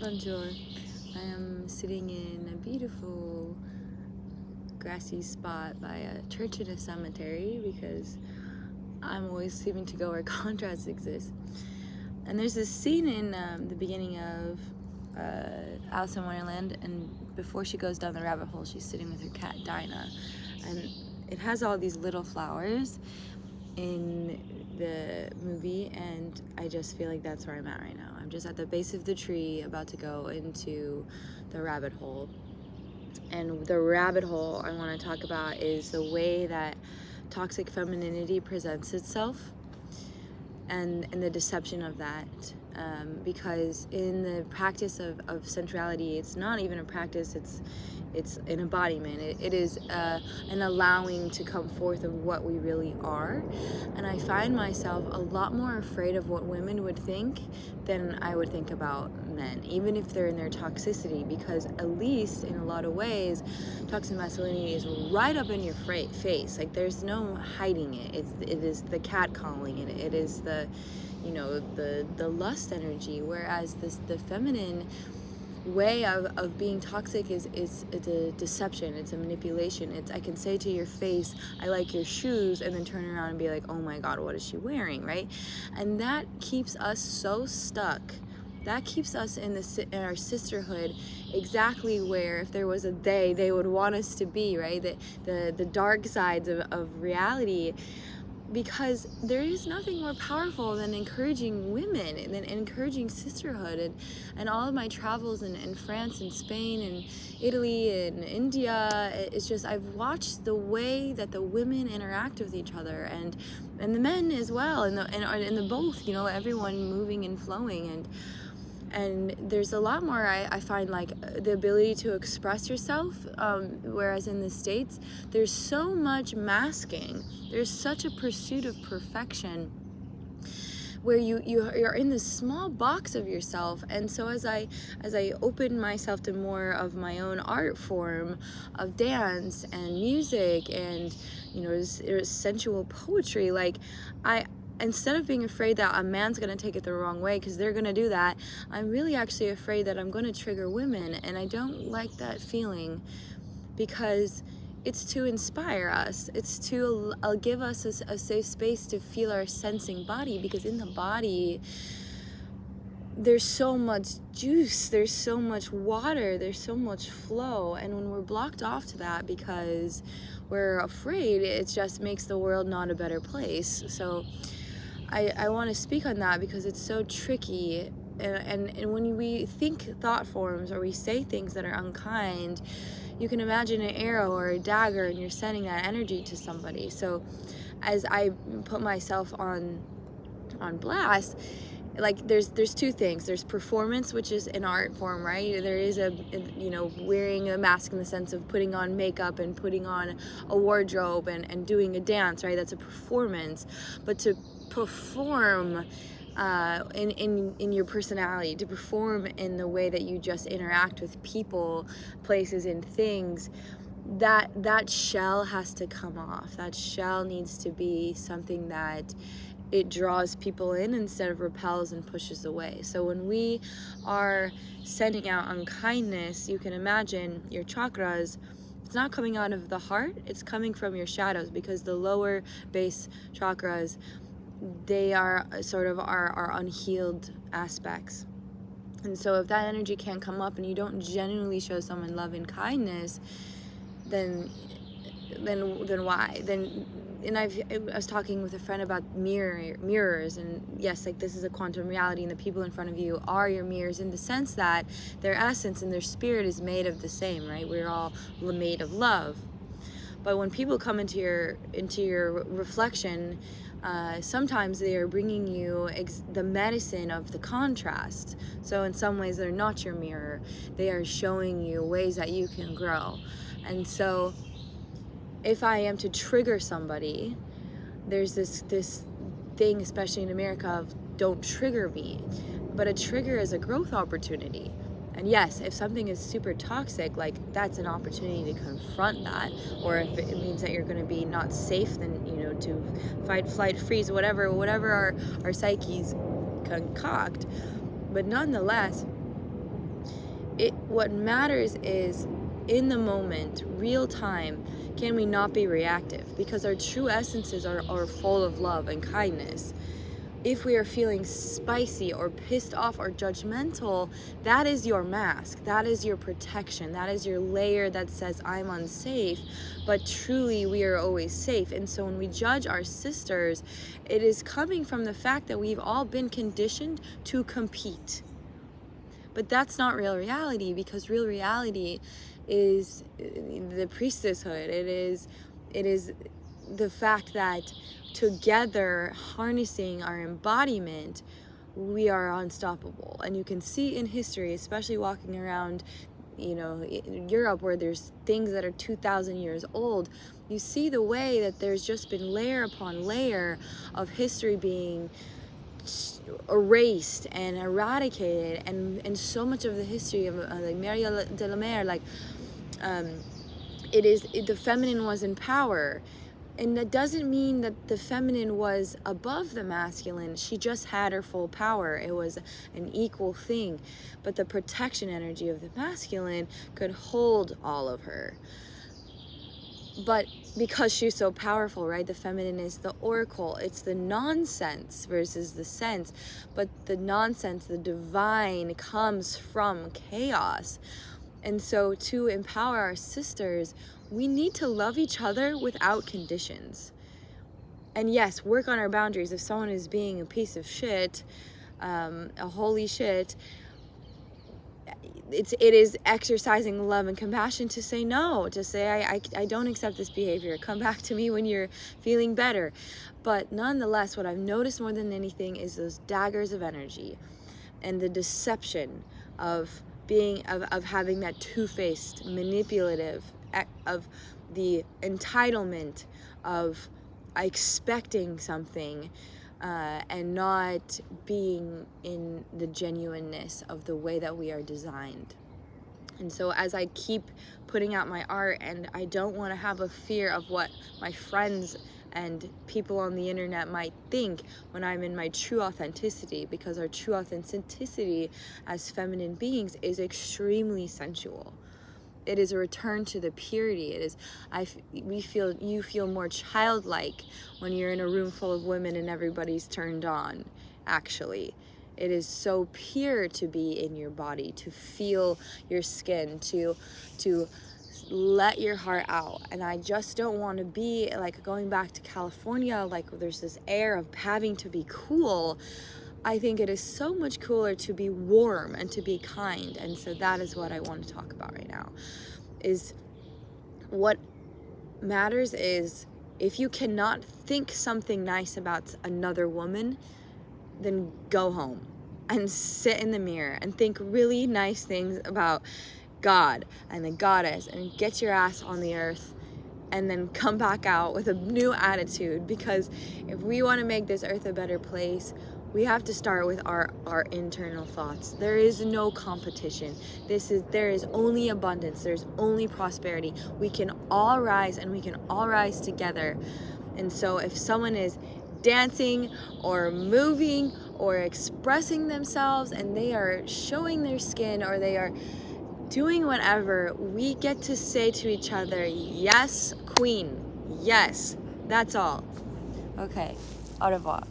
Bonjour. I am sitting in a beautiful grassy spot by a church and a cemetery because I'm always seeming to go where contrasts exist. And there's this scene in the beginning of Alice in Wonderland, and before she goes down the rabbit hole, she's sitting with her cat Dinah, and it has all these little flowers in the movie, and I just feel like that's where I'm at right now. I'm just at the base of the tree about to go into the rabbit hole, and the rabbit hole I want to talk about is the way that toxic femininity presents itself and the deception of that, because in the practice of sensuality, it's not even a practice, it's an embodiment. It is an allowing to come forth of what we really are. And I find myself a lot more afraid of what women would think than I would think about men, even if they're in their toxicity, because at least in a lot of ways, toxic masculinity is right up in your face. Like, there's no hiding it. It is the cat calling it. It is the lust energy, whereas the feminine way of being toxic is a deception, it's a manipulation. It's, I can say to your face, I like your shoes, and then turn around and be like, oh my god, what is she wearing, right? And that keeps us so stuck. That keeps us in our sisterhood, exactly where if there was a they would want us to be, right? The dark sides of reality. Because there is nothing more powerful than encouraging women and then encouraging sisterhood. And all of my travels in France and Spain and Italy and India, it's just, I've watched the way that the women interact with each other, and the men as well, and the both, everyone moving and flowing. And there's a lot more, I find, like the ability to express yourself, whereas in the States, there's so much masking. There's such a pursuit of perfection where you're in this small box of yourself. And so as I open myself to more of my own art form of dance and music and, sensual poetry, like instead of being afraid that a man's going to take it the wrong way, because they're going to do that, I'm really actually afraid that I'm going to trigger women, and I don't like that feeling, because it's to inspire us. It's to give us a safe space to feel our sensing body, because in the body, there's so much juice, there's so much water, there's so much flow, and when we're blocked off to that because we're afraid, it just makes the world not a better place. So I want to speak on that because it's so tricky, and when we think thought forms or we say things that are unkind, you can imagine an arrow or a dagger, and you're sending that energy to somebody. So as I put myself on blast, like there's two things. There's performance, which is an art form, right? There is wearing a mask in the sense of putting on makeup and putting on a wardrobe and doing a dance, right? That's a performance. But to perform in your personality, to perform in the way that you just interact with people, places, and things, that shell has to come off. That shell needs to be something that it draws people in instead of repels and pushes away. So when we are sending out unkindness, you can imagine your chakras, it's not coming out of the heart, it's coming from your shadows, because the lower base chakras, they are sort of our unhealed aspects. And so if that energy can't come up and you don't genuinely show someone love and kindness, then why? And I was talking with a friend about mirrors, and yes, like this is a quantum reality, and the people in front of you are your mirrors in the sense that their essence and their spirit is made of the same, right? We're all made of love. But when people come into your reflection, sometimes they are bringing you the medicine of the contrast. So in some ways, they're not your mirror. They are showing you ways that you can grow. And so if I am to trigger somebody, there's this thing, especially in America, of don't trigger me. But a trigger is a growth opportunity. And yes, if something is super toxic, like that's an opportunity to confront that. Or if it means that you're going to be not safe, then, to fight, flight, freeze, whatever our psyches concoct. But nonetheless, what matters is in the moment, real time, can we not be reactive? Because our true essences are full of love and kindness. If we are feeling spicy or pissed off or judgmental, that is your mask, that is your protection, that is your layer that says I'm unsafe, but truly we are always safe. And so when we judge our sisters, it is coming from the fact that we've all been conditioned to compete. But that's not real reality, because real reality is the priestesshood. It is the fact that together, harnessing our embodiment, we are unstoppable. And you can see in history, especially walking around, in Europe, where there's things that are 2,000 years old, you see the way that there's just been layer upon layer of history being erased and eradicated, and so much of the history of like 𝖕𝖊𝖊𝖊𝖕𝖊, the feminine was in power. And that doesn't mean that the feminine was above the masculine. She just had her full power. It was an equal thing. But the protection energy of the masculine could hold all of her. But because she's so powerful, right? The feminine is the oracle. It's the nonsense versus the sense. But the nonsense, the divine, comes from chaos. And so to empower our sisters, we need to love each other without conditions. And yes, work on our boundaries. If someone is being a piece of shit, a holy shit, it is exercising love and compassion to say no, to say, I don't accept this behavior. Come back to me when you're feeling better. But nonetheless, what I've noticed more than anything is those daggers of energy and the deception of having that two-faced, manipulative, of the entitlement of expecting something, and not being in the genuineness of the way that we are designed. And so as I keep putting out my art, and I don't want to have a fear of what my friends and people on the internet might think when I'm in my true authenticity, because our true authenticity as feminine beings is extremely sensual. It is a return to the purity. It is, you feel more childlike when you're in a room full of women and everybody's turned on, actually. It is so pure to be in your body, to feel your skin, to let your heart out. And I just don't want to be like going back to California, like there's this air of having to be cool. I think it is so much cooler to be warm and to be kind. And so that is what I want to talk about right now. Is what matters is, if you cannot think something nice about another woman, then go home and sit in the mirror and think really nice things about God and the goddess, and get your ass on the earth, and then come back out with a new attitude. Because if we want to make this earth a better place, we have to start with our internal thoughts. There is no competition. There is only abundance. There's only prosperity. We can all rise, and we can all rise together. And so if someone is dancing or moving or expressing themselves, and they are showing their skin, or they are doing whatever, we get to say to each other, yes, queen, yes, that's all. Okay, au revoir.